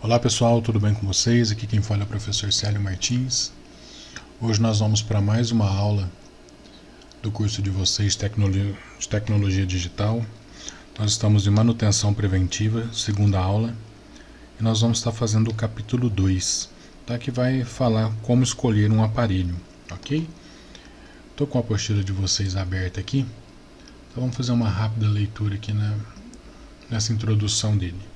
Olá pessoal, tudo bem com vocês? Aqui quem fala é o professor Célio Martins. Hoje nós vamos para mais uma aula do curso de vocês de Tecnologia Digital. Nós estamos em Manutenção Preventiva, segunda aula, e nós vamos estar fazendo o capítulo 2, tá? Que vai falar como escolher um aparelho, ok? Estou com a apostila de vocês aberta aqui, então vamos fazer uma rápida leitura aqui nessa introdução dele.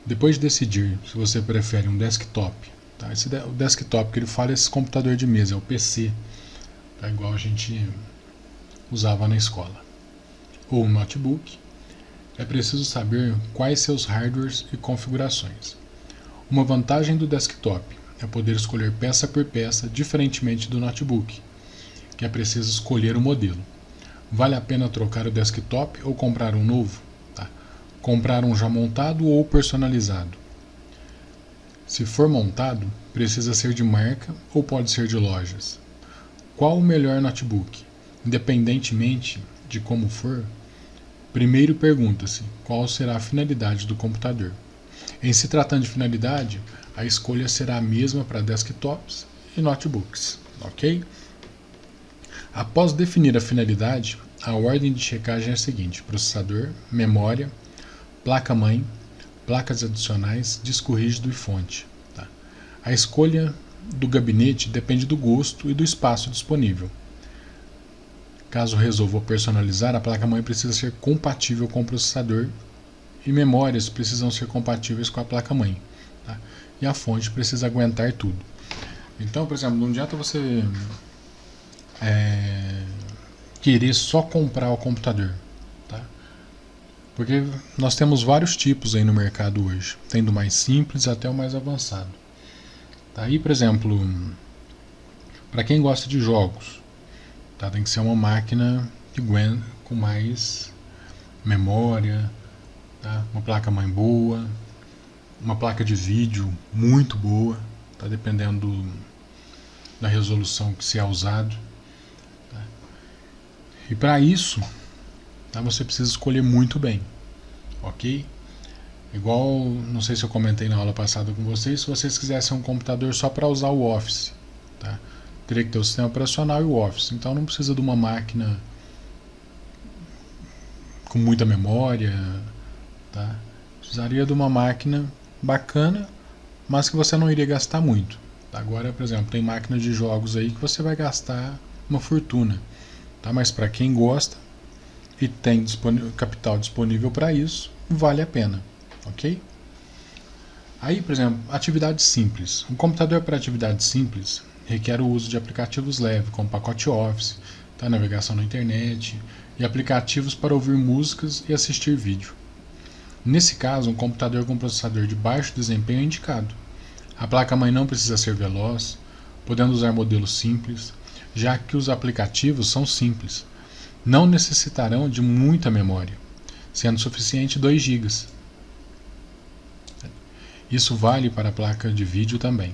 Depois de decidir se você prefere um desktop, tá? O desktop que ele fala é esse computador de mesa, é o PC, tá? Igual a gente usava na escola, ou um notebook, é preciso saber quais seus hardwares e configurações. Uma vantagem do desktop é poder escolher peça por peça, diferentemente do notebook, que é preciso escolher o modelo. Vale a pena trocar o desktop ou comprar um novo? Comprar um já montado ou personalizado. Se for montado, precisa ser de marca ou pode ser de lojas. Qual o melhor notebook? Independentemente de como for, primeiro pergunta-se qual será a finalidade do computador. Em se tratando de finalidade, a escolha será a mesma para desktops e notebooks, ok? Após definir a finalidade, a ordem de checagem é a seguinte: processador, memória, placa-mãe, placas adicionais, disco rígido e fonte. Tá? A escolha do gabinete depende do gosto e do espaço disponível. Caso resolva personalizar, a placa-mãe precisa ser compatível com o processador e memórias precisam ser compatíveis com a placa-mãe. Tá? E a fonte precisa aguentar tudo. Então, por exemplo, não adianta você querer só comprar o computador. Porque nós temos vários tipos aí no mercado hoje, tem do mais simples até o mais avançado. Tá? Aí, por exemplo, para quem gosta de jogos, tá? Tem que ser uma máquina que aguenta com mais memória, tá? Uma placa-mãe boa, uma placa de vídeo muito boa, tá? Dependendo da resolução que se é usado. Tá? E para isso, tá? Você precisa escolher muito bem, ok? Igual, não sei se eu comentei na aula passada com vocês, se vocês quisessem um computador só para usar o Office, tá? Teria que ter o sistema operacional e o Office, então não precisa de uma máquina com muita memória, tá? Precisaria de uma máquina bacana, mas que você não iria gastar muito. Tá? Agora, por exemplo, tem máquinas de jogos aí que você vai gastar uma fortuna, tá? Mas para quem gosta e tem capital disponível para isso, vale a pena, ok? Aí, por exemplo, atividades simples. Um computador para atividades simples requer o uso de aplicativos leves, como pacote Office, tá? Navegação na internet e aplicativos para ouvir músicas e assistir vídeo. Nesse caso, um computador com processador de baixo desempenho é indicado. A placa-mãe não precisa ser veloz, podendo usar modelos simples, já que os aplicativos são simples. Não necessitarão de muita memória, sendo suficiente 2 GB. Isso vale para a placa de vídeo também.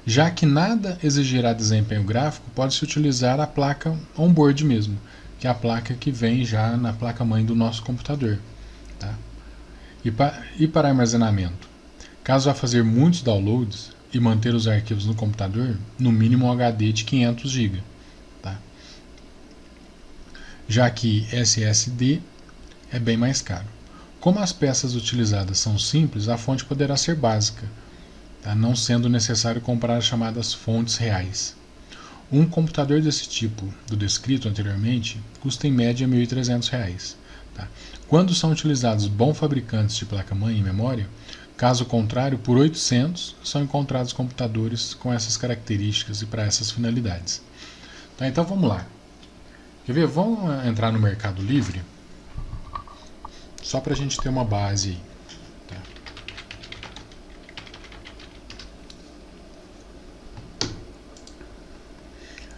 Já que nada exigirá desempenho gráfico, pode-se utilizar a placa onboard mesmo, que é a placa que vem já na placa-mãe do nosso computador. Tá? E para armazenamento? Caso vá fazer muitos downloads e manter os arquivos no computador, no mínimo um HD de 500 GB. Já que SSD é bem mais caro. Como as peças utilizadas são simples, a fonte poderá ser básica, tá? Não sendo necessário comprar as chamadas fontes reais. Um computador desse tipo, do descrito anteriormente, custa em média R$ 1.300. Tá? Quando são utilizados bons fabricantes de placa-mãe e memória, caso contrário, por 800 são encontrados computadores com essas características e para essas finalidades. Tá? Então vamos lá. Quer ver? Vamos entrar no Mercado Livre, só para a gente ter uma base aí. Tá?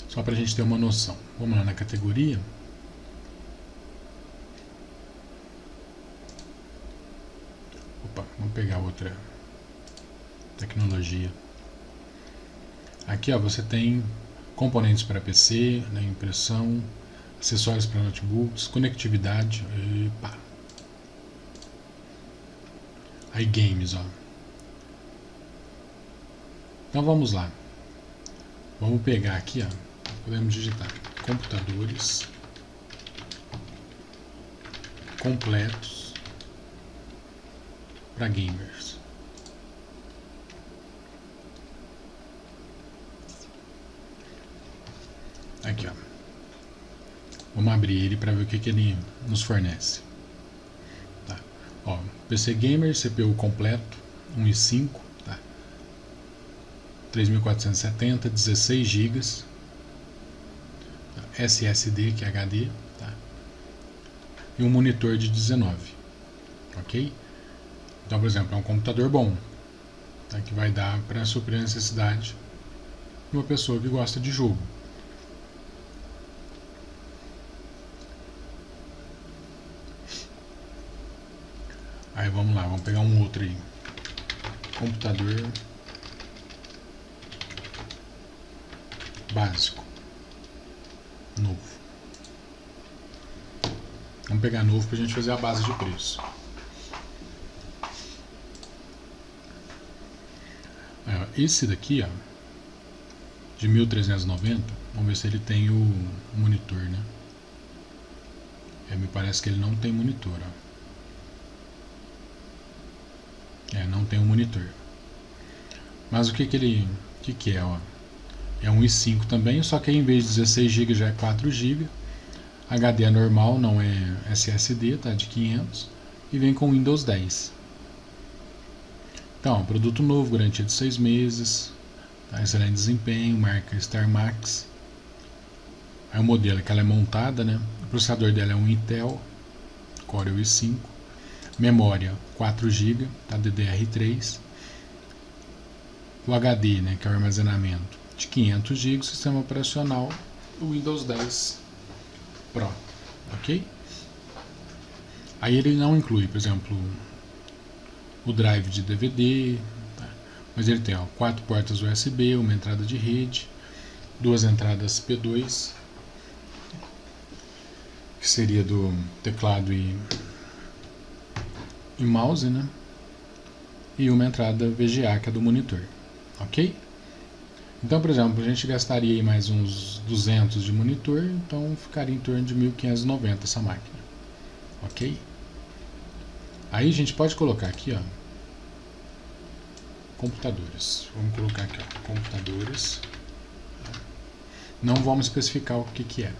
Só para a gente ter uma noção. Vamos lá na categoria. Opa, vamos pegar outra tecnologia. Aqui ó, você tem componentes para PC, né, impressão, acessórios para notebooks, conectividade. Epa. Aí games, ó. Então vamos lá. Vamos pegar aqui, ó. Podemos digitar computadores completos para gamers. Aqui, ó. Vamos abrir ele para ver o que ele nos fornece. Tá. Ó, PC Gamer, CPU completo, 1 e 5, tá? 3470, 16 GB, SSD, que é HD, tá? E um monitor de 19, ok? Então, por exemplo, é um computador bom, tá? Que vai dar para suprir a necessidade de uma pessoa que gosta de jogo. Aí vamos lá, vamos pegar um outro aí. Computador básico. Novo. Vamos pegar novo pra gente fazer a base de preço. Esse daqui, ó, de 1390, vamos ver se ele tem o monitor, né? Me parece que ele não tem monitor, ó. Não tem um monitor. Mas o que que é, ó? É 1 e 5 também, só que aí, em vez de 16 GB já é 4 GB. HD é normal, não é SSD, tá? De 500 e vem com Windows 10. Então, produto novo, garantia de 6 meses, tá? Excelente desempenho, marca StarMax. Aí o modelo é que ela é montada, né? O processador dela é um Intel Core i5. Memória 4 GB, tá? DDR3. O HD, né, que é o armazenamento, de 500 GB, sistema operacional o Windows 10 Pro, ok? Aí ele não inclui, por exemplo, o drive de DVD, tá? Mas ele tem, ó, 4 portas USB, uma entrada de rede, 2 entradas P2, que seria do teclado e mouse, né? E uma entrada VGA, que é do monitor, ok? Então, por exemplo, a gente gastaria aí mais uns 200 de monitor, então ficaria em torno de 1590 essa máquina, ok? Aí a gente pode colocar aqui, ó, computadores. Vamos colocar aqui, ó, computadores. Não vamos especificar o que é.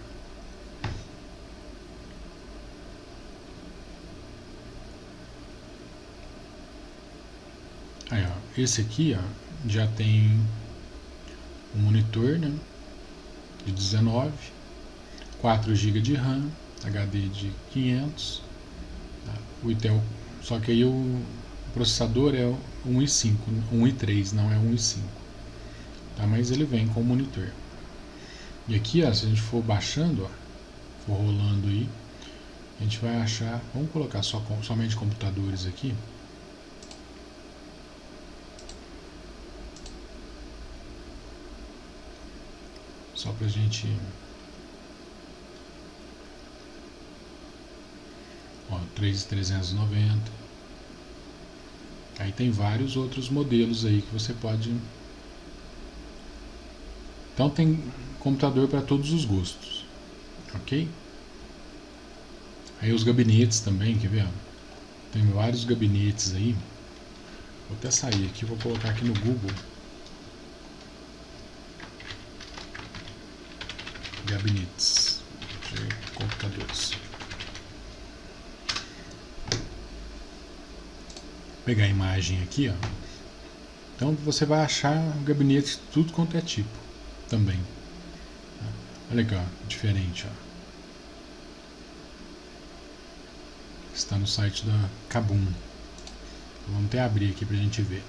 Aí, ó, esse aqui, ó, já tem um monitor, né, de 19, 4 GB de RAM, HD de 500, tá? O Intel, só que aí o processador é 1 e 5, 1 e 3, não é 1 e 5, tá? Mas ele vem com o monitor. E aqui, ó, se a gente for baixando, ó, for rolando aí, a gente vai achar, vamos colocar somente computadores aqui. Só pra gente... Ó, 3.390. Aí tem vários outros modelos aí que você pode... Então tem computador para todos os gostos, ok? Aí os gabinetes também, quer ver? Tem vários gabinetes aí. Vou até sair aqui, vou colocar aqui no Google. Gabinetes de computadores. Vou pegar a imagem aqui, ó. Então você vai achar um gabinete de tudo quanto é tipo também. Olha aqui, ó, diferente, ó. Está no site da Kabum. Vamos até abrir aqui pra gente ver.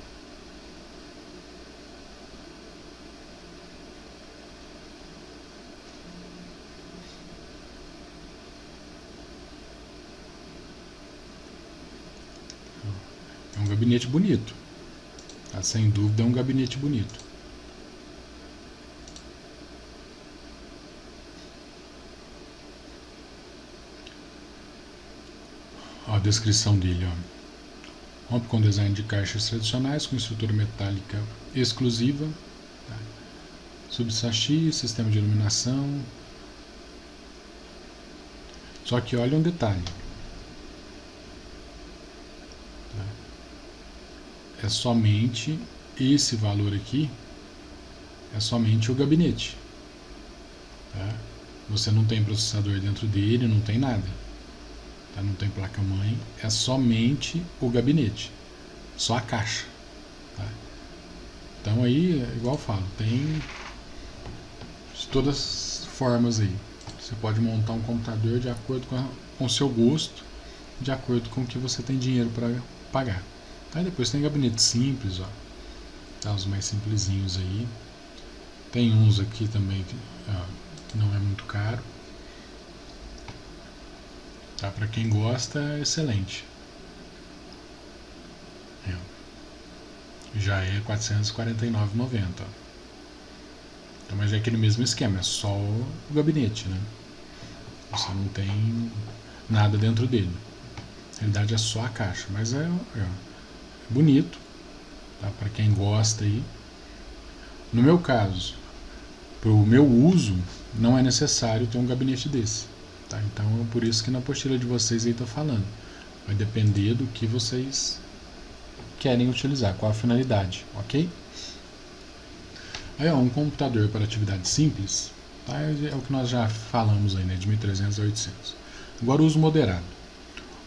É um gabinete bonito, tá? Sem dúvida é um gabinete bonito. Ó, a descrição dele, ó. Rompe com design de caixas tradicionais, com estrutura metálica exclusiva, tá? Subsachi, sistema de iluminação. Só que olha um detalhe. Tá? É somente esse valor aqui, é somente o gabinete. Tá? Você não tem processador dentro dele, não tem nada. Tá? Não tem placa-mãe, é somente o gabinete, só a caixa. Tá? Então aí, igual eu falo, tem de todas as formas aí. Você pode montar um computador de acordo com o seu gosto, de acordo com o que você tem dinheiro para pagar. Aí depois tem gabinete simples, ó, tá, os mais simplesinhos aí. Tem uns aqui também que não é muito caro. Tá, para quem gosta, é excelente. Já é R$ 449,90. Então, mas é aquele mesmo esquema, é só o gabinete, né? Você não tem nada dentro dele. Na realidade é só a caixa, mas é bonito, tá? Para quem gosta aí. No meu caso, para o meu uso, não é necessário ter um gabinete desse. Tá? Então é por isso que na apostila de vocês aí está falando. Vai depender do que vocês querem utilizar, qual a finalidade, ok? Aí ó, um computador para atividade simples, tá? É o que nós já falamos aí, né? De 1.300 a 800. Agora o uso moderado.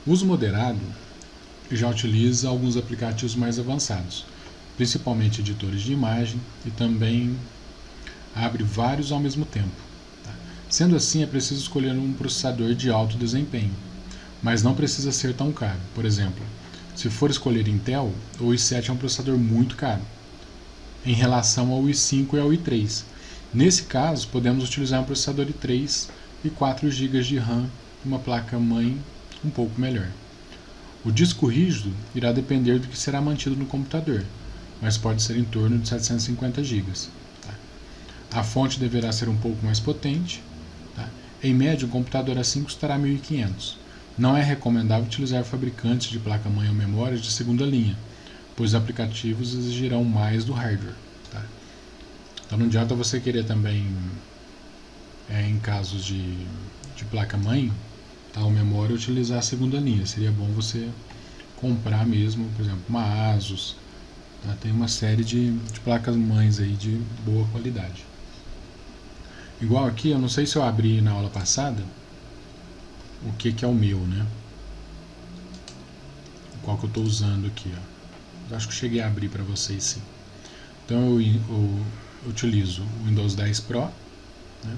O uso moderado já utiliza alguns aplicativos mais avançados, principalmente editores de imagem, e também abre vários ao mesmo tempo. Sendo assim, é preciso escolher um processador de alto desempenho, mas não precisa ser tão caro. Por exemplo, se for escolher Intel, o i7 é um processador muito caro, em relação ao i5 e ao i3. Nesse caso, podemos utilizar um processador i3 e 4 GB de RAM, uma placa-mãe um pouco melhor. O disco rígido irá depender do que será mantido no computador, mas pode ser em torno de 750 GB. A fonte deverá ser um pouco mais potente. Em média, um computador assim custará 1.500. Não é recomendável utilizar fabricantes de placa-mãe ou memórias de segunda linha, pois os aplicativos exigirão mais do hardware. Tá? Então não adianta você querer também, em casos de placa-mãe, tá, ou memória, utilizar a segunda linha. Seria bom você comprar mesmo, por exemplo, uma Asus. Tá? Tem uma série de placas-mães aí de boa qualidade. Igual aqui, eu não sei se eu abri na aula passada o que é o meu, né? Qual que eu estou usando aqui, ó. Eu acho que eu cheguei a abrir para vocês, sim. Então eu utilizo o Windows 10 Pro, né?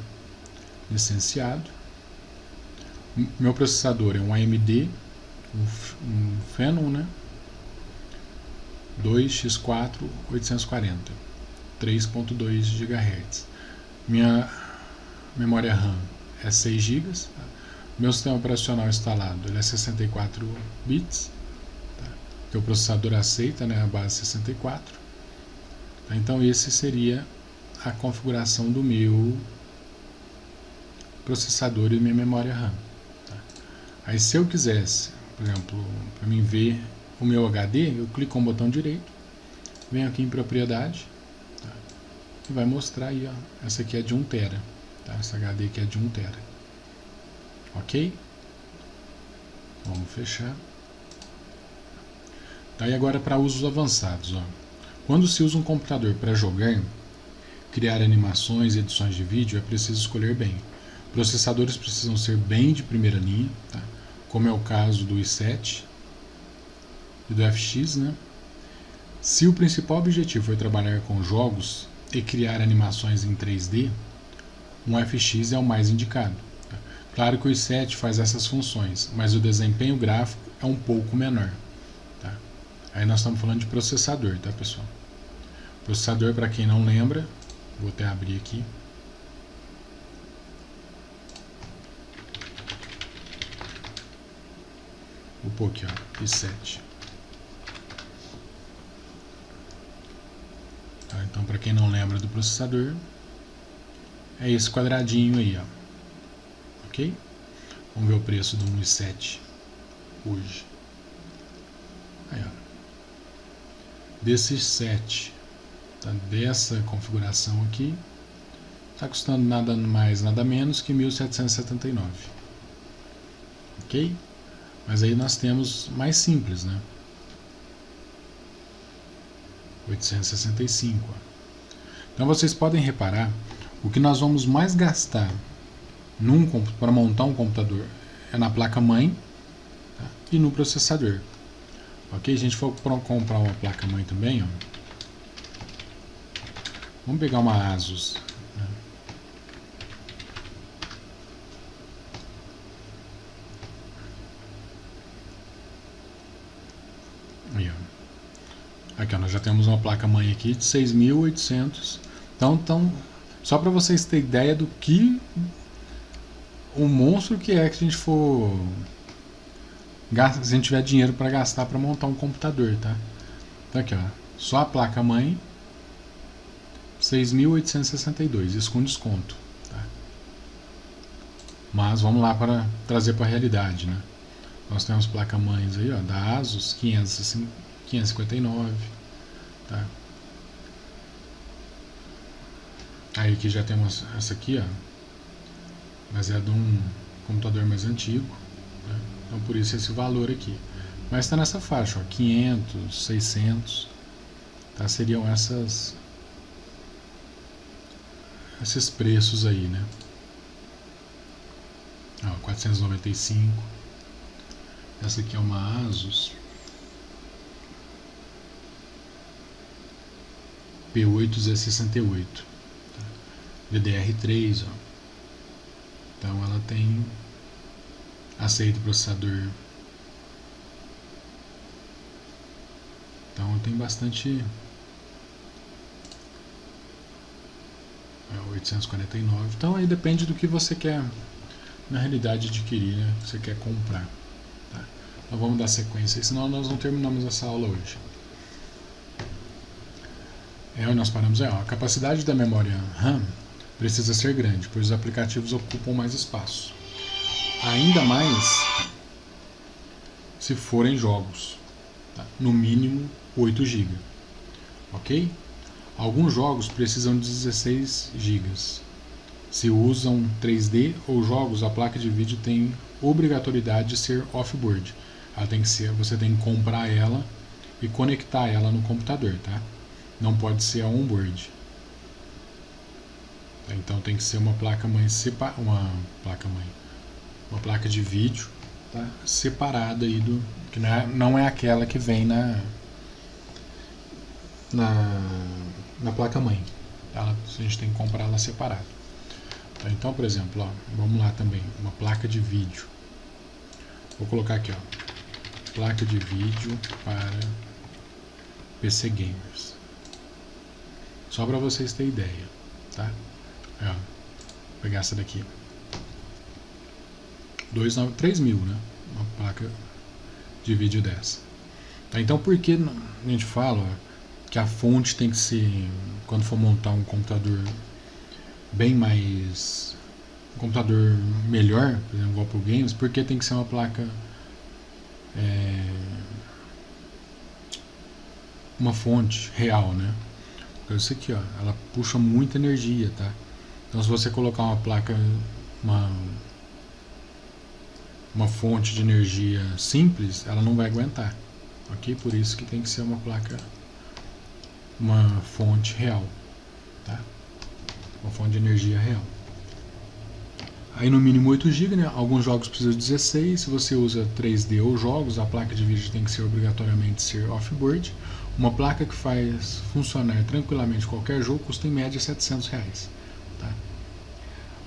Licenciado. Meu processador é um AMD, um Phenom, né? 2x4 840, 3.2 GHz. Minha memória RAM é 6 GB. Tá? Meu sistema operacional instalado ele é 64 bits. Tá? Que o processador aceita, né, a base 64. Tá? Então esse seria a configuração do meu processador e minha memória RAM. Tá? Aí se eu quisesse, por exemplo, para mim ver o meu HD, eu clico com o botão direito, venho aqui em propriedade, tá? E vai mostrar aí, ó, essa aqui é de 1 TB. Tá? Essa HD aqui é de 1 TB. Ok? Vamos fechar. Tá, e agora para usos avançados. Ó. Quando se usa um computador para jogar, criar animações e edições de vídeo, é preciso escolher bem. Processadores precisam ser bem de primeira linha, tá? Como é o caso do i7 e do FX. Né? Se o principal objetivo for trabalhar com jogos e criar animações em 3D, um FX é o mais indicado. Tá? Claro que o i7 faz essas funções, mas o desempenho gráfico é um pouco menor. Tá? Aí nós estamos falando de processador, tá, pessoal? Processador, para quem não lembra, vou até abrir aqui. Vou pôr aqui, ó, i7. Tá? Então, para quem não lembra do processador, é esse quadradinho aí, ó. Ok? Vamos ver o preço do i7 hoje. Aí, ó. desse set, tá? Dessa configuração aqui, está custando nada mais, nada menos que 1.779. Ok? Mas aí nós temos mais simples, né? 865. Então vocês podem reparar, o que nós vamos mais gastar para montar um computador é na placa-mãe, tá? E no processador. Ok? Se a gente for comprar uma placa-mãe também, ó, vamos pegar uma Asus, né? Aí, ó. Aqui, ó, nós já temos uma placa-mãe aqui de 6.800. Então, só para vocês terem ideia do que o monstro que é que a gente for se a gente tiver dinheiro para gastar para montar um computador, tá? Então aqui, ó, só a placa-mãe 6.862, isso com desconto, tá? Mas vamos lá para trazer para a realidade, né? Nós temos placa-mães aí, ó, da Asus 559, tá? Aí aqui já temos essa aqui, ó, mas é de um computador mais antigo, né? Então por isso esse valor aqui. Mas está nessa faixa, ó, 500, 600, tá? Seriam esses preços aí, né? Ó, 495. Essa aqui é uma Asus P8Z68, tá? DDR3, ó. Então ela aceita o processador. Então tem bastante. 849. Então aí depende do que você quer na realidade adquirir, né? Que você quer comprar. Tá? Então vamos dar sequência, senão nós não terminamos essa aula hoje. Onde nós paramos ó, a capacidade da memória RAM precisa ser grande, pois os aplicativos ocupam mais espaço. Ainda mais se forem jogos, tá? No mínimo 8 GB, ok? Alguns jogos precisam de 16 GB. Se usam 3D ou jogos, a placa de vídeo tem obrigatoriedade de ser off-board. Você tem que comprar ela e conectar ela no computador, tá? Não pode ser a on-board. Então tem que ser uma placa-mãe uma placa de vídeo, tá? Separada aí que não é aquela que vem na placa-mãe. A gente tem que comprar ela separada. Então, por exemplo, ó, vamos lá também, uma placa de vídeo. Vou colocar aqui, ó, placa de vídeo para PC Gamers. Só para vocês terem ideia, tá? Ó, vou pegar essa daqui. 3.000, né? Uma placa de vídeo dessa. Tá? Então, por que a gente fala que a fonte tem que ser, quando for montar um computador bem mais, um computador melhor, por exemplo, igual para o games, porque tem que ser uma placa uma fonte real, né? Porque isso aqui, ó, ela puxa muita energia, tá? Então se você colocar uma placa, uma fonte de energia simples, ela não vai aguentar, ok? Por isso que tem que ser uma placa, uma fonte real, tá? Uma fonte de energia real. Aí no mínimo 8 GB, né? Alguns jogos precisam de 16. Se você usa 3D ou jogos, a placa de vídeo tem que ser obrigatoriamente ser off-board. Uma placa que faz funcionar tranquilamente qualquer jogo custa em média R$700. Tá?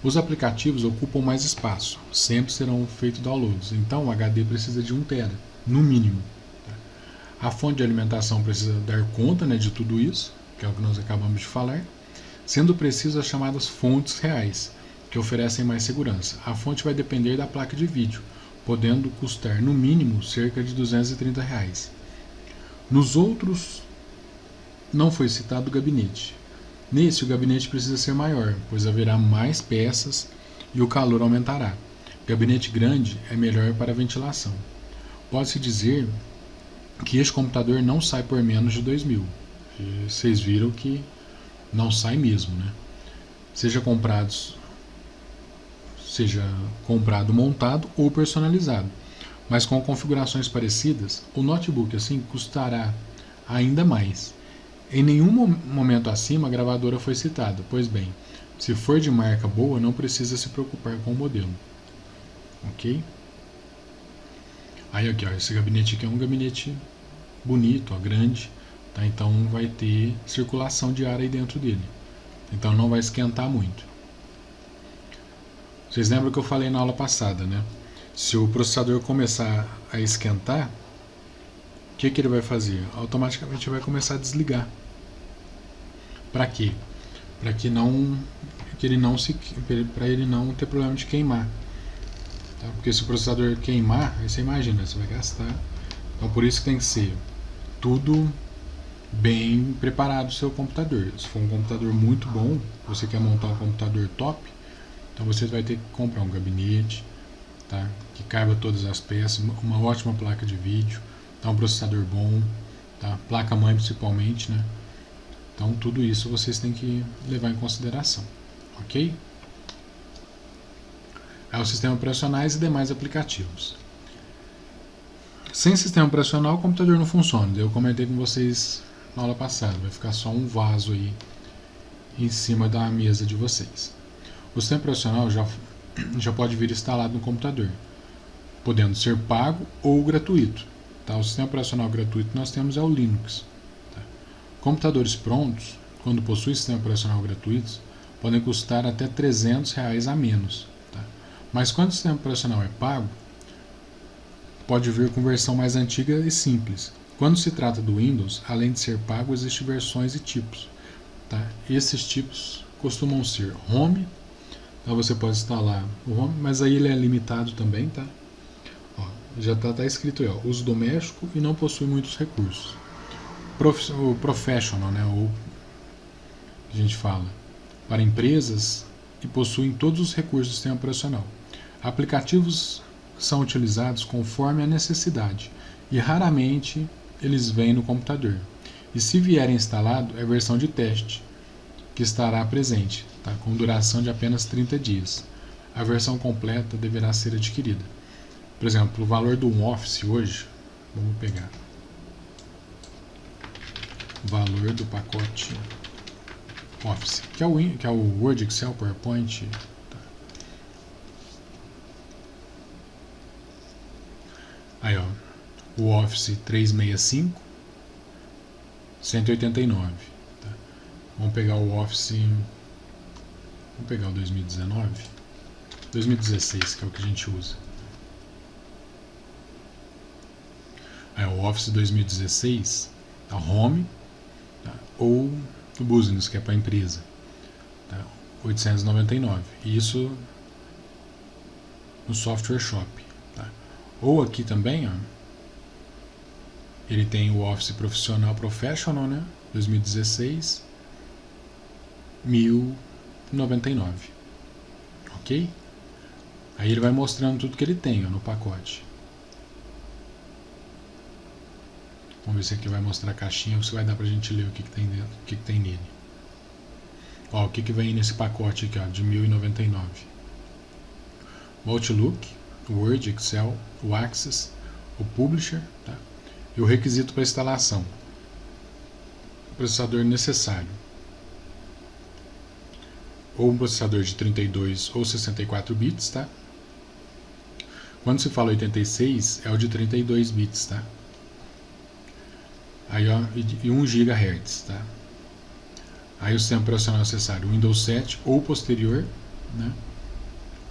Os aplicativos ocupam mais espaço, sempre serão feitos downloads, então o HD precisa de 1 TB, no mínimo. Tá? A fonte de alimentação precisa dar conta, né, de tudo isso, que é o que nós acabamos de falar, sendo preciso as chamadas fontes reais, que oferecem mais segurança. A fonte vai depender da placa de vídeo, podendo custar no mínimo cerca de R$230. Nos outros, não foi citado o gabinete. Nesse, o gabinete precisa ser maior, pois haverá mais peças e o calor aumentará. Gabinete grande é melhor para ventilação. Pode-se dizer que este computador não sai por menos de 2.000. E vocês viram que não sai mesmo, né? Seja comprado montado ou personalizado. Mas com configurações parecidas, o notebook assim custará ainda mais. Em nenhum momento acima a gravadora foi citada. Pois bem, se for de marca boa, não precisa se preocupar com o modelo. Ok? Aí aqui, ó, esse gabinete aqui é um gabinete bonito, ó, grande, tá? Então vai ter circulação de ar aí dentro dele. Então não vai esquentar muito. Vocês lembram que eu falei na aula passada, né? Se o processador começar a esquentar, o que ele vai fazer? Automaticamente vai começar a desligar. Para quê? Para ele não ter problema de queimar. Tá? Porque se o processador queimar, aí você imagina, você vai gastar. Então por isso que tem que ser tudo bem preparado o seu computador. Se for um computador muito bom, você quer montar um computador top, então você vai ter que comprar um gabinete, tá? Que caiba todas as peças, uma ótima placa de vídeo, tá? Um processador bom, tá? Placa-mãe principalmente, né? Então tudo isso vocês têm que levar em consideração, ok? Aí os sistemas operacionais e demais aplicativos. Sem sistema operacional o computador não funciona. Eu comentei com vocês na aula passada, vai ficar só um vaso aí em cima da mesa de vocês. O sistema operacional já pode vir instalado no computador, podendo ser pago ou gratuito. Tá? O sistema operacional gratuito que nós temos é o Linux. Tá? Computadores prontos, quando possuem sistema operacional gratuitos, podem custar até R$300 a menos. Tá? Mas quando o sistema operacional é pago, pode vir com versão mais antiga e simples. Quando se trata do Windows, além de ser pago, existem versões e tipos. Tá? Esses tipos costumam ser Home. Então você pode instalar o Home, mas aí ele é limitado também, tá? Ó, já está escrito aí, ó, uso doméstico e não possui muitos recursos. O Professional, né? Ou a gente fala para empresas e possuem todos os recursos do sistema operacional. Aplicativos são utilizados conforme a necessidade e raramente eles vêm no computador. E se vierem instalado, é a versão de teste que estará presente, tá? Com duração de apenas 30 dias. A versão completa deverá ser adquirida. Por exemplo, o valor do Office hoje, vamos pegar o valor do pacote Office, que é o Word, Excel, PowerPoint. Tá? Aí, ó, o Office 365, 189. Tá? Vamos pegar o Office, vamos pegar o 2019, 2016, que é o que a gente usa. Aí, o Office 2016, a Home, tá? Ou o Business, que é para a empresa, tá? 899. Isso no Software Shop. Tá? Ou aqui também, ó, ele tem o Office Professional, né? 2016, 1099. Ok? Aí ele vai mostrando tudo que ele tem, ó, no pacote. Vamos ver se aqui vai mostrar a caixinha ou se vai dar pra gente ler o que tem dentro, o que tem nele. Ó, o que vem nesse pacote aqui, ó, de 1099. O Outlook, o Word, Excel, o Access, o Publisher, tá? E o requisito para instalação. O processador necessário. Ou um processador de 32 ou 64 bits, tá? Quando se fala 86, é o de 32 bits, tá? Aí, ó, e 1 GHz, tá? Aí o sistema operacional necessário, Windows 7 ou posterior, né?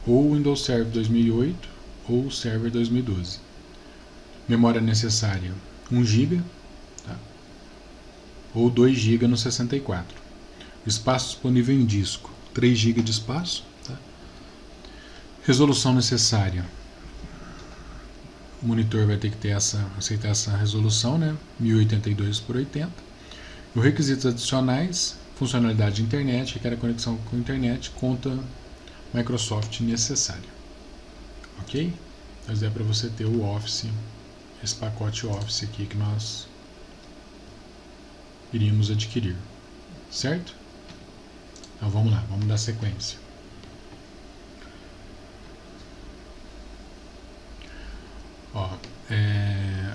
Ou Windows Server 2008 ou Server 2012. Memória necessária, 1 GB, tá? Ou 2 GB no 64. Espaço disponível em disco, 3 GB de espaço, tá? Resolução necessária. O monitor vai ter que aceitar essa resolução, né? 1082 por 80. Os requisitos adicionais, funcionalidade de internet, requer a conexão com a internet, conta Microsoft necessária. Ok? Mas é para você ter o Office esse pacote Office aqui que nós iríamos adquirir, certo? Então vamos lá, vamos dar sequência. Ó,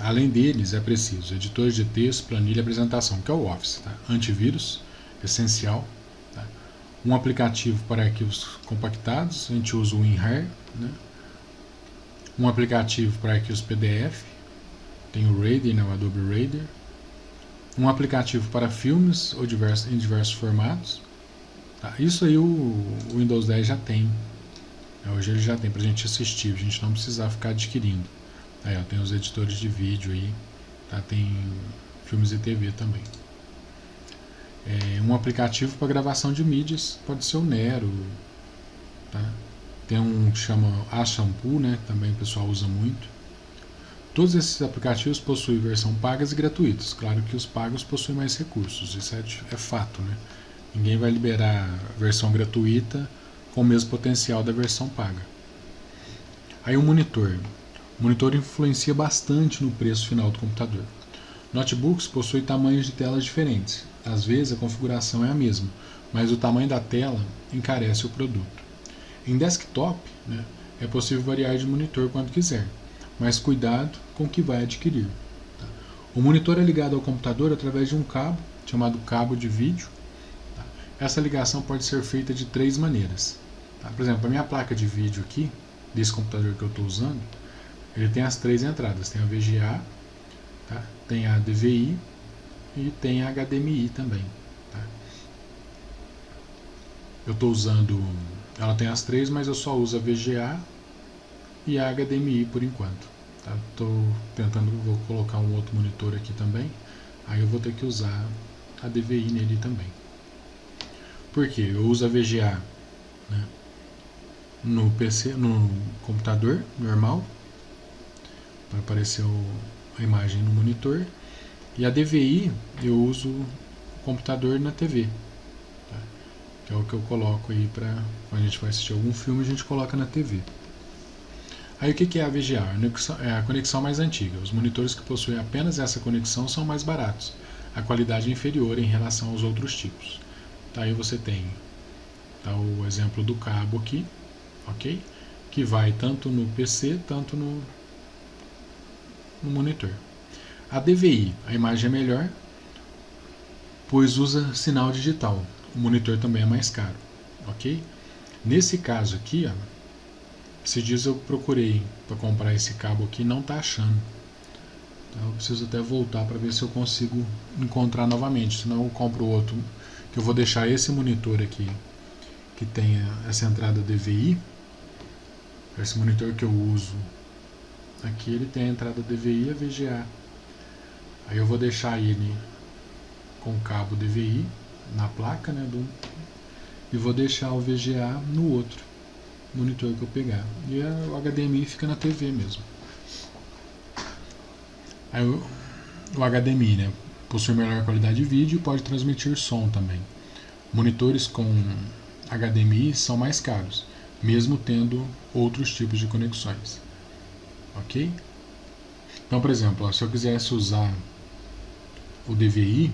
além deles, é preciso editores de texto, planilha e apresentação, que é o Office, tá? Antivírus, essencial, tá? Um aplicativo para arquivos compactados, a gente usa o WinRAR, né? Um aplicativo para arquivos PDF, tem o Reader, né? O Adobe Reader. Um aplicativo para filmes ou em diversos formatos, tá? Isso aí o Windows 10 já tem, hoje ele já tem para a gente assistir, a gente não precisar ficar adquirindo. Aí, ó, tem os editores de vídeo aí, tá? Tem filmes e TV também. Um aplicativo para gravação de mídias, pode ser o Nero, tá? Tem um que chama Ashampoo, né? Também o pessoal usa muito. Todos esses aplicativos possuem versão pagas e gratuitas. Claro que os pagos possuem mais recursos, isso é fato, né? Ninguém vai liberar a versão gratuita com o mesmo potencial da versão paga. Aí o monitor. O monitor influencia bastante no preço final do computador. Notebooks possuem tamanhos de telas diferentes. Às vezes a configuração é a mesma, mas o tamanho da tela encarece o produto. Em desktop, né, é possível variar de monitor quando quiser, mas cuidado com o que vai adquirir. Tá? O monitor é ligado ao computador através de um cabo, chamado cabo de vídeo. Tá? Essa ligação pode ser feita de 3 maneiras. Tá? Por exemplo, a minha placa de vídeo aqui, desse computador que eu estou usando, ele tem as 3 entradas, tem a VGA, tá? Tem a DVI e tem a HDMI também. Tá? Eu estou usando, ela tem as 3, mas eu só uso a VGA e a HDMI por enquanto. Estou tentando, vou colocar um outro monitor aqui também, aí eu vou ter que usar a DVI nele também. Por quê? Eu uso a VGA, né, no PC, no computador normal, para aparecer a imagem no monitor, e a DVI eu uso o computador na TV, tá? Que é o que eu coloco aí para quando a gente vai assistir algum filme, a gente coloca na TV. Aí o que é a VGA? É a conexão mais antiga. Os monitores que possuem apenas essa conexão são mais baratos. A qualidade é inferior em relação aos outros tipos. Tá, aí você tem, tá, o exemplo do cabo aqui, ok? Que vai tanto no PC, tanto no monitor. A DVI, a imagem é melhor, pois usa sinal digital. O monitor também é mais caro, ok? Nesse caso aqui, ó, esses dias eu procurei para comprar esse cabo aqui, não está achando. Então eu preciso até voltar para ver se eu consigo encontrar novamente, senão eu compro outro, que eu vou deixar esse monitor aqui, que tenha essa entrada DVI, esse monitor que eu uso aqui, ele tem a entrada DVI e a VGA. Aí eu vou deixar ele com cabo DVI na placa, né, e vou deixar o VGA no outro monitor que eu pegar. E o HDMI fica na TV mesmo. Aí o HDMI, né, possui melhor qualidade de vídeo e pode transmitir som também. Monitores com HDMI são mais caros, mesmo tendo outros tipos de conexões. Ok? Então, por exemplo, ó, se eu quisesse usar o DVI,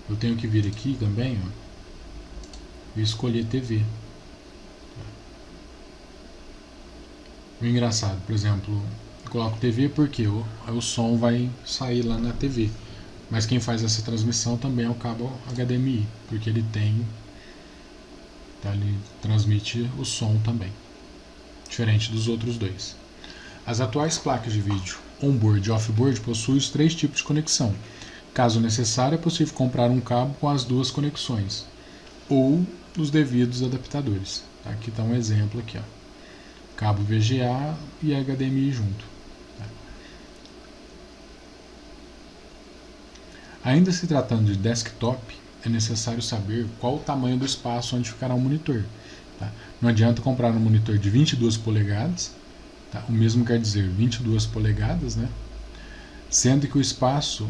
eu tenho que vir aqui também, ó, e escolher TV. O engraçado, por exemplo, eu coloco TV porque o som vai sair lá na TV, mas quem faz essa transmissão também é o cabo HDMI, porque ele tem, tá, ele transmite o som também, diferente dos outros dois. As atuais placas de vídeo on-board e off-board possuem os 3 tipos de conexão. Caso necessário, é possível comprar um cabo com as 2 conexões ou os devidos adaptadores. Aqui está um exemplo aqui, ó. Cabo VGA e HDMI junto. Ainda se tratando de desktop, é necessário saber qual o tamanho do espaço onde ficará o monitor. Tá? Não adianta comprar um monitor de 22 polegadas, tá? O mesmo quer dizer 22 polegadas, né? Sendo que o espaço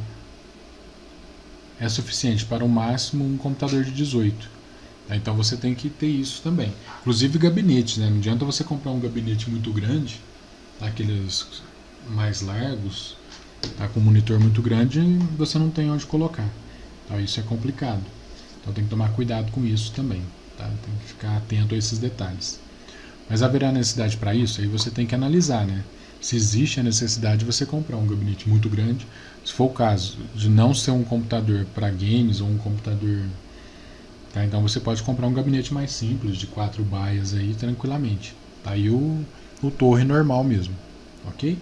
é suficiente para o máximo um computador de 18. Tá? Então você tem que ter isso também. Inclusive gabinetes, né? Não adianta você comprar um gabinete muito grande, tá? Aqueles mais largos, Tá com um monitor muito grande e você não tem onde colocar. Então isso é complicado. Então tem que tomar cuidado com isso também. Tá? Tem que ficar atento a esses detalhes. Mas haverá necessidade para isso? Aí você tem que analisar, né? Se existe a necessidade de você comprar um gabinete muito grande. Se for o caso de não ser um computador para games ou um computador... Tá? Então você pode comprar um gabinete mais simples, de 4 baias aí, tranquilamente. Tá? E o torre normal mesmo. Ok?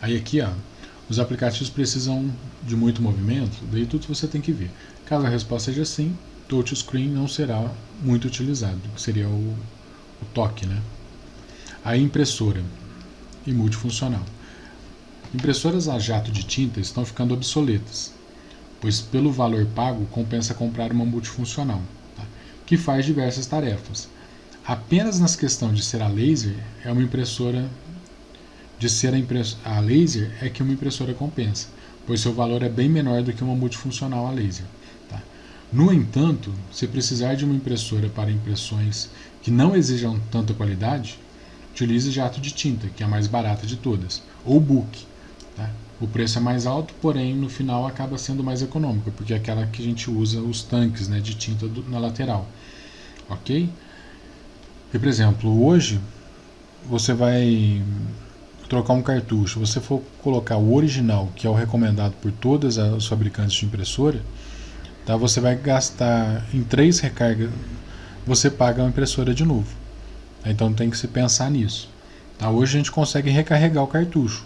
Aí aqui, ó, os aplicativos precisam de muito movimento, daí tudo você tem que ver. Caso a resposta seja sim, touchscreen não será muito utilizado, que seria o toque, né? Aí impressora e multifuncional. Impressoras a jato de tinta estão ficando obsoletas, pois pelo valor pago compensa comprar uma multifuncional, tá? Que faz diversas tarefas. Apenas nas questões de ser a laser é uma impressora a laser é que uma impressora compensa, pois seu valor é bem menor do que uma multifuncional a laser. Tá? No entanto, se precisar de uma impressora para impressões que não exijam tanta qualidade, utilize jato de tinta, que é a mais barata de todas, ou book. Tá? O preço é mais alto, porém no final acaba sendo mais econômico, porque é aquela que a gente usa os tanques, né, de tinta na lateral. Ok? E, por exemplo, hoje você vai trocar um cartucho, você for colocar o original, que é o recomendado por todas os fabricantes de impressora, tá? Você vai gastar em 3 recargas, você paga a impressora de novo. Então tem que se pensar nisso. Tá? Hoje a gente consegue recarregar o cartucho,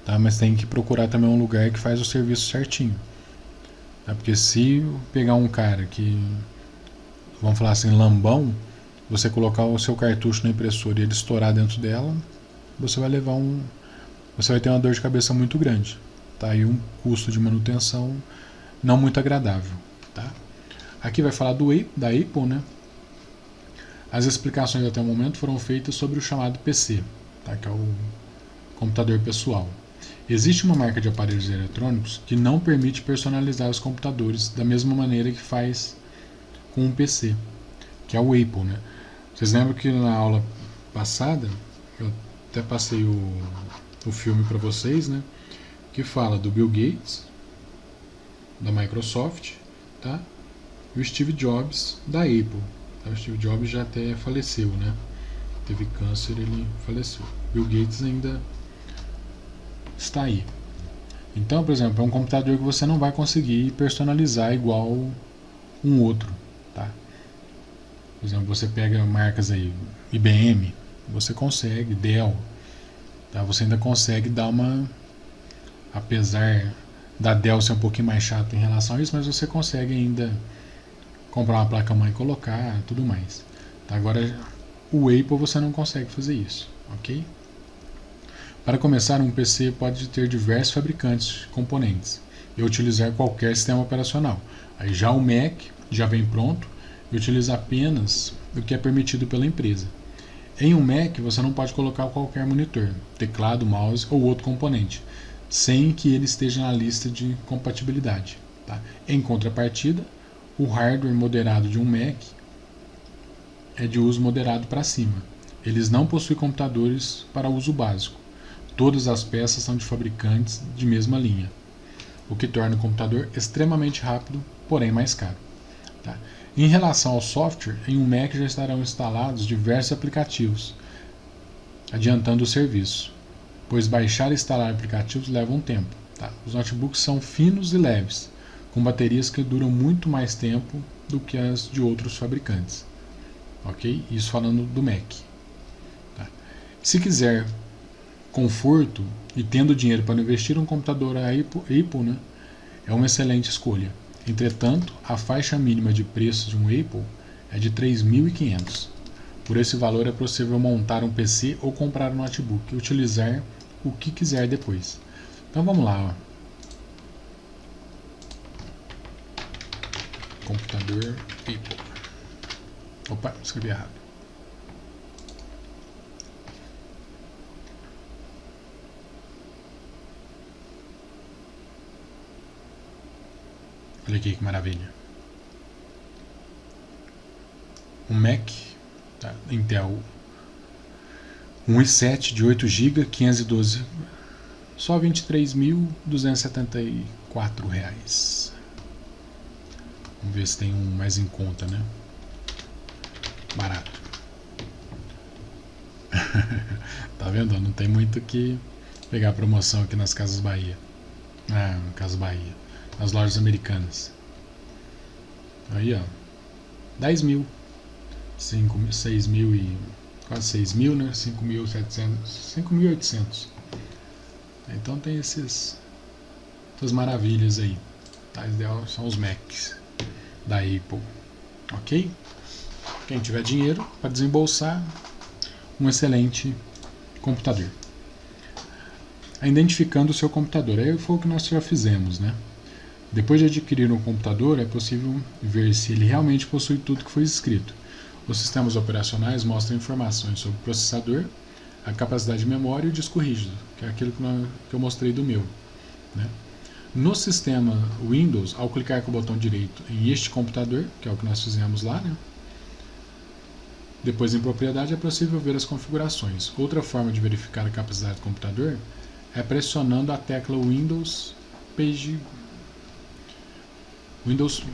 tá? Mas tem que procurar também um lugar que faz o serviço certinho. Tá? Porque se pegar um cara que, vamos falar assim, lambão, você colocar o seu cartucho na impressora e ele estourar dentro dela, você vai ter uma dor de cabeça muito grande, tá? E um custo de manutenção não muito agradável, tá? Aqui vai falar da Apple, né? As explicações até o momento foram feitas sobre o chamado PC, tá? Que é o computador pessoal. Existe uma marca de aparelhos eletrônicos que não permite personalizar os computadores da mesma maneira que faz com um PC, que é o Apple, né? Vocês lembram que na aula passada eu até passei o filme para vocês, né? Que fala do Bill Gates, da Microsoft, tá? E o Steve Jobs, da Apple. Tá? O Steve Jobs já até faleceu, né? Teve câncer, ele faleceu. Bill Gates ainda está aí. Então, por exemplo, é um computador que você não vai conseguir personalizar igual um outro, tá? Por exemplo, você pega marcas aí, IBM, você consegue, Dell, tá? Você ainda consegue dar uma, apesar da Dell ser um pouquinho mais chata em relação a isso, mas você consegue ainda comprar uma placa-mãe e colocar, tudo mais. Tá? Agora, o Apple você não consegue fazer isso, ok? Para começar, um PC pode ter diversos fabricantes de componentes e utilizar qualquer sistema operacional. Aí já o Mac já vem pronto e utiliza apenas o que é permitido pela empresa. Em um Mac você não pode colocar qualquer monitor, teclado, mouse ou outro componente, sem que ele esteja na lista de compatibilidade. Tá? Em contrapartida, o hardware moderado de um Mac é de uso moderado para cima. Eles não possuem computadores para uso básico. Todas as peças são de fabricantes de mesma linha, o que torna o computador extremamente rápido, porém mais caro. Tá? Em relação ao software, em um Mac já estarão instalados diversos aplicativos, adiantando o serviço, pois baixar e instalar aplicativos leva um tempo. Tá? Os notebooks são finos e leves, com baterias que duram muito mais tempo do que as de outros fabricantes. Ok? Isso falando do Mac. Tá? Se quiser conforto e tendo dinheiro para investir em um computador Apple, né, é uma excelente escolha. Entretanto, a faixa mínima de preços de um Apple é de 3.500. Por esse valor é possível montar um PC ou comprar um notebook e utilizar o que quiser depois. Então vamos lá. Ó. Computador Apple. Opa, escrevi errado. Olha aqui que maravilha. Um Mac, tá? Intel Um i7 de 8 GB, 512, só R$ 23.274. Vamos ver se tem um mais em conta, né? Barato. Tá vendo? Não tem muito que pegar promoção aqui nas Casas Bahia. No Casas Bahia. Nas lojas americanas. Aí, ó. 10 mil. 6 mil e... quase 6 mil, né? 5.700. 5.800. Então tem essas maravilhas aí. Tá? São os Macs da Apple. Ok? Quem tiver dinheiro para desembolsar, um excelente computador. Identificando o seu computador. Aí foi o que nós já fizemos, né? Depois de adquirir um computador, é possível ver se ele realmente possui tudo que foi escrito. Os sistemas operacionais mostram informações sobre o processador, a capacidade de memória e o disco rígido, que é aquilo que eu mostrei do meu, né? No sistema Windows, ao clicar com o botão direito em este computador, que é o que nós fizemos lá, né? Depois em propriedade é possível ver as configurações. Outra forma de verificar a capacidade do computador é pressionando a tecla Windows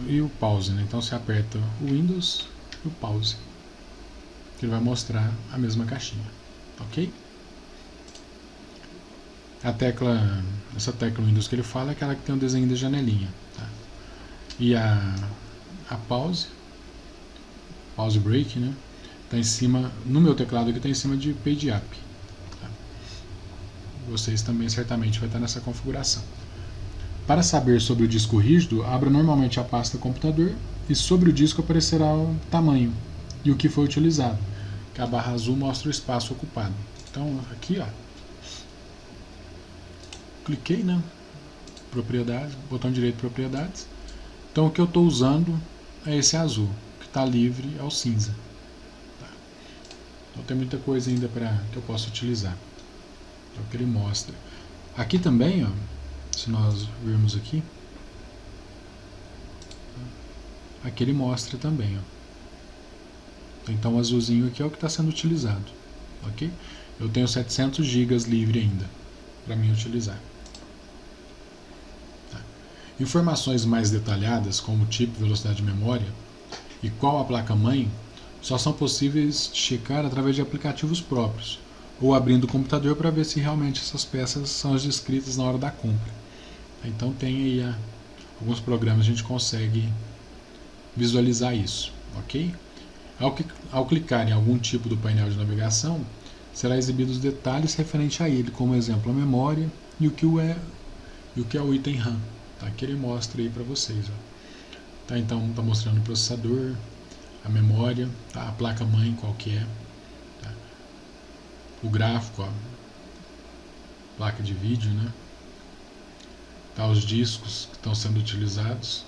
e o pause, né? Então você aperta o Windows e o pause, que ele vai mostrar a mesma caixinha, ok? Essa tecla Windows que ele fala é aquela que tem um desenho da janelinha, tá? E a pause break, né? Tá em cima, no meu teclado aqui está em cima de Page Up, tá? Vocês também certamente vai estar nessa configuração. Para saber sobre o disco rígido, abra normalmente a pasta computador e sobre o disco aparecerá o tamanho e o que foi utilizado, que a barra azul mostra o espaço ocupado. Então aqui, ó, cliquei, né? Propriedades, botão direito propriedades. Então o que eu estou usando é esse azul, que está livre ao cinza. Tá? Então tem muita coisa ainda que eu posso utilizar. Então o que ele mostra. Aqui também, ó, se nós virmos aqui, aqui ele mostra também, ó. Então o azulzinho aqui é o que está sendo utilizado, ok? Eu tenho 700 GB livre ainda para mim utilizar. Tá. Informações mais detalhadas, como tipo, velocidade de memória e qual a placa-mãe, só são possíveis de checar através de aplicativos próprios ou abrindo o computador para ver se realmente essas peças são as descritas na hora da compra. Então tem aí alguns programas a gente consegue visualizar isso, ok? Ao clicar em algum tipo do painel de navegação, será exibido os detalhes referentes a ele, como exemplo a memória e o que é o item RAM, tá? Que ele mostra aí para vocês, ó. Tá, então está mostrando o processador, a memória, tá? A placa-mãe qual que é, tá? O gráfico, ó, placa de vídeo, né? Tá, os discos que estão sendo utilizados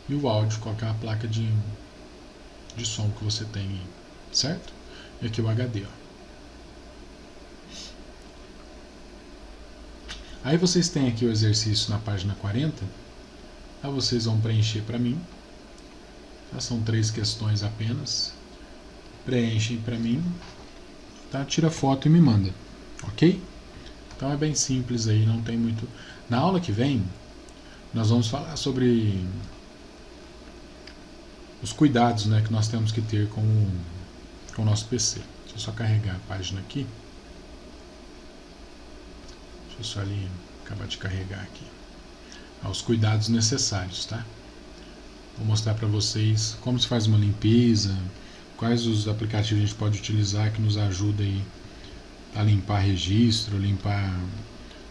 e o áudio, qual que é a placa de som que você tem aí, certo? E aqui o HD, ó. Aí vocês têm aqui o exercício na página 40, aí vocês vão preencher para mim, tá? São 3 questões apenas, preenchem para mim, tá? Tira foto e me manda, ok? Então é bem simples aí, não tem muito... Na aula que vem, nós vamos falar sobre os cuidados, né, que nós temos que ter com o nosso PC. Deixa eu só carregar a página aqui. Deixa eu só ali acabar de carregar aqui. Os cuidados necessários, tá? Vou mostrar para vocês como se faz uma limpeza, quais os aplicativos a gente pode utilizar que nos ajuda aí a limpar registro,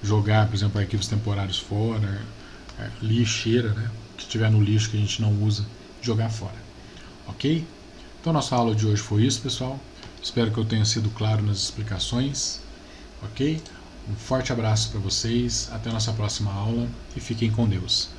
jogar, por exemplo, arquivos temporários fora, lixeira, né? Que estiver no lixo que a gente não usa, jogar fora, ok? Então nossa aula de hoje foi isso, pessoal. Espero que eu tenha sido claro nas explicações, ok? Um forte abraço para vocês, até a nossa próxima aula e fiquem com Deus.